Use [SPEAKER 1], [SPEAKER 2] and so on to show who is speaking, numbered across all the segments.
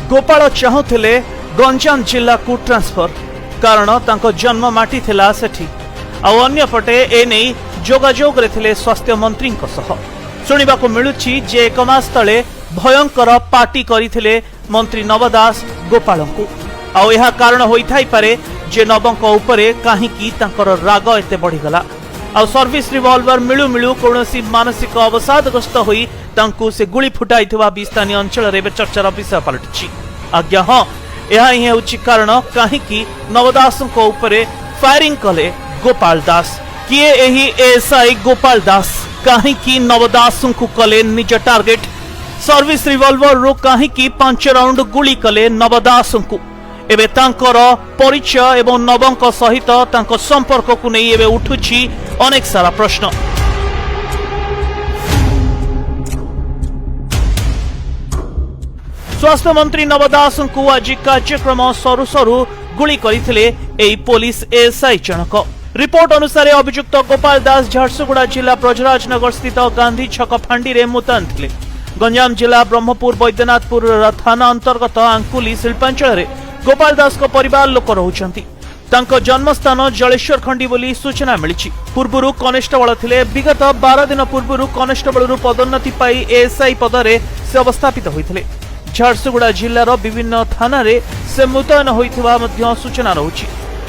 [SPEAKER 1] गोपाल चाहूले गंजाम जिला को ट्रांसफर कारण तांको जन्म माटी थिला सेठी अन्यपटे एने जोगाजोग रे थिले स्वास्थ्य मंत्री शुणा मिलुछि जे एक मास तले भयंकर पार्टी करथिले मंत्री नव दास गोपाल को आउ कारण होइथाई पारे जे नवंक उपरे काहीकि तांकर राग एते बढ़ीगला आ सर्विस रिवॉल्वर मिलू मिलू कौनसी मानसिक अवसादग्रस्त होई तांकु से गुली फुटाइथिबा स्थानीय अंचल रे चर्चार विषय पलटिछि। आज्ञा हाँ यह ही होछि कारण काहीकि नवदासंक उपरे फायरिंग कले गोपाल दास किए एही एएसआई गोपाल दास काहीकि नवदासंकु कले निज टार्गेट सर्विस रिवॉल्वर रो काहीकि 5 राउंड गुली कले नवदासंकु एबे तांकर परिचय एवं नवंक सहित तांको संपर्क को नहीं एबे उठुछि अनेक सारा प्रश्न। स्वास्थ्य मंत्री नवदास को आज कार्यक्रम सरु सरु गुली करथिले एई पुलिस एएसआई जनक। रिपोर्ट अनुसार अभियुक्त गोपाल दास झारसुगुड़ा जिला ब्रजराजनगर स्थित गांधी छक फांडी रे मुतयन थिले। गंजाम जिला ब्रह्मपुर बैद्यनाथपुर थाना अंतर्गत आंकुली शिल्पांचल रे गोपाल दास को परिवार लोक रहउछंती। तांको जन्मस्थान जलेश्वर खंडी बोली सूचना मिली। पूर्वरु कनेस्टेबल थिले विगत 12 दिन पूर्वरु कनेस्टेबल रु पदोन्नति पाई एएसआई पदरे से अवस्थापित होइथिले। झारसुगुड़ा जिल्लार विभिन्न थाना रे से मुतयन होइथिबा मध्य सूचना रहउछि।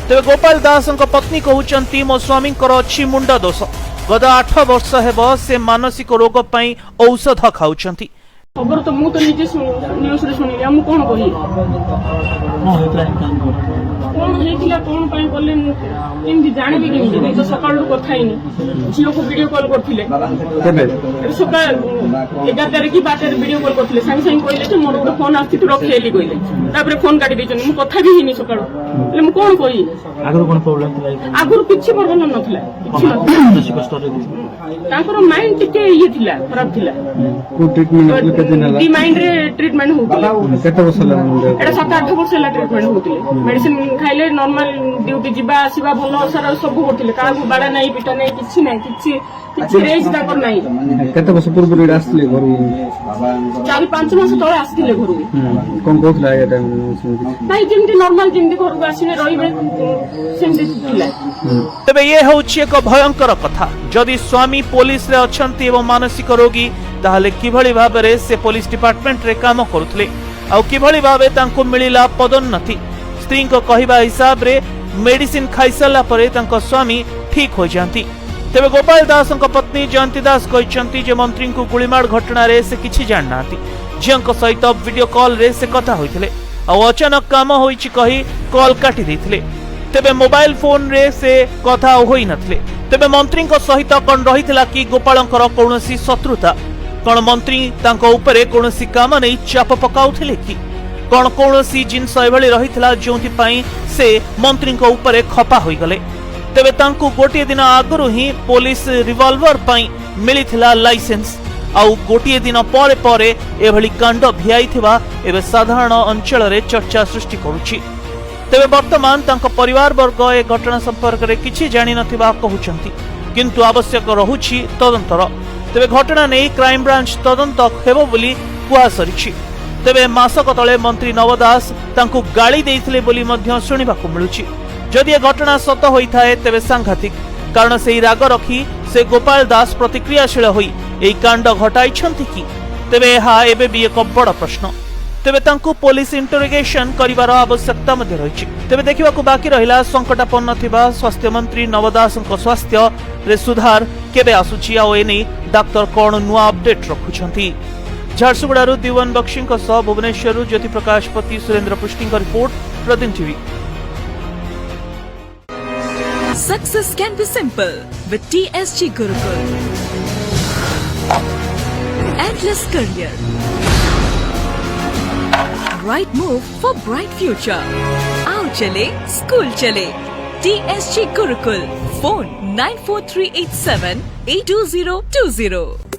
[SPEAKER 1] तेबे गोपाल दासक पत्नी कहउचंती मो स्वामीकर अछि मुंड दोष गत 8 वर्ष हेबो से मानसिक रोग पई औषध खाउचंती।
[SPEAKER 2] खबर तो मु तो निजे न्यूज रे सुनिली हम कोन कहि कोन हेतिला कोन पई बोले केमि जानिबि केमि तो सकाळ कथाइनी जियो को वीडियो कॉल करथिले केबे सकाळ 11 तारिख की बात रे वीडियो कॉल करथिले संग संग कहले कि मोर गोटे फोन आछि तू रखेली कहले तापर फोन काटी दैछन मु कथा भी हिनी सकाळ ले मु कोन कहि आगुर कोन प्रॉब्लम थिला आगुर किछि प्रॉब्लम नथिला किछि नथिला तांकर माइंड टिके ये थिला खराब थिला को ट्रीटमेंट डी माइंड रे ट्रीटमेंट होतिला केते वर्ष लागला एटा 7-8 वर्ष ला ट्रीटमेंट होतिले मेडिसिन खाइले नॉर्मल ड्यूटी जिबा आसीबा भलो सारा सब होतिले का बाडा नाही पिटा नाही किछि नाही किछि रेज दा कर नाही केते वर्ष पूर्व रे आस्तिले घर 4-5 मास तळे आस्तिले घर कोन कोथला ए टाइम नाही जिंदी नॉर्मल जिंदी घर को आसीले रहिबे सेमति थिला।
[SPEAKER 1] तबे ये होछि एक भयंकर कथा जदि स्वामी पुलिस रे अछंती एवं मानसिक रोगी ताहले किभଳି भाबरे से पुलिस डिपार्टमेंट रे काम करुथले आ किभଳି भाबे तांको मिलिला पदोन्नति। स्त्री को कहिबा हिसाब रे मेडिसिन खाइ सला परे तांको स्वामी ठीक हो जांती। तेबे गोपाल दासक पत्नी जयंती दास कहचंती जे मंत्री को गुलीमार घटना रे से किछि जान नाती जियंक सहित वीडियो कॉल रे से कथा होइथिले आ अचानक काम होइछि कहि कॉल काटी दैथिले। तेबे मोबाइल फोन रे से कथा होई नथिले। तेबे मंत्री को सहित कोन रहितला कि गोपालंकर कोनोसी शत्रुता कौन मंत्री तांको उपरे कोनोसी काम नै चाप पकाउथिले कि कौन कोनोसी जिनस एभली रहितला जोंति पई से मंत्री को उपरे खपा होई गले। तेबे तांको गोटे दिन आगरु ही पुलिस रिवॉल्वर पई मिलिथिला लाइसेंस आउ गोटे दिन परे परे एभली कांड भियाइथिबा एबे साधारण अंचल रे चर्चा सृष्टि करूछि। तेबे वर्तमान तांको परिवार वर्ग ए घटना संपर्क रे किछि जानि नथिबा कहउचंती किंतु आवश्यक रहुछि तदंतर। तेबे घटना नहीं क्राइम ब्रांच तदंत हेबो बोली कुआ सरिछि। तेबे मासक तले मंत्री नवदास तांको गाली देइथिले बोली मध्य सुनिबाकु मिलुछि। जदि ए घटना सत होइथाए तेबे सांघातिक कारण सेही राग रखी से गोपाल दास प्रतिक्रियाशील होई एई कांड घटाइछंती कि तेबे एहा एबे भी एक बड़ प्रश्न। तेबे तांको पुलिस इंटरोगेशन करिवार आवश्यकता मध्ये रहिछि। तेबे देखिबाकु बाकी रहिला संकटापन्न थिबा स्वास्थ्य मंत्री नवदासक स्वास्थ्य रे सुधार केबे आसुछि आ एनी डाक्टर कोन नुआ अपडेट रखुछंती। झारसुगुड़ारू दिवन बक्सिंग सह भुवनेश्वररू ज्योति प्रकाश पति सुरेंद्र पुष्टिंग का रिपोर्ट प्रतिदिन TV.
[SPEAKER 3] Success can be simple with TSG Gurukul. Endless career. Right move for bright future. Aao chale, school chale. TSG Gurukul. Phone 94387 82020.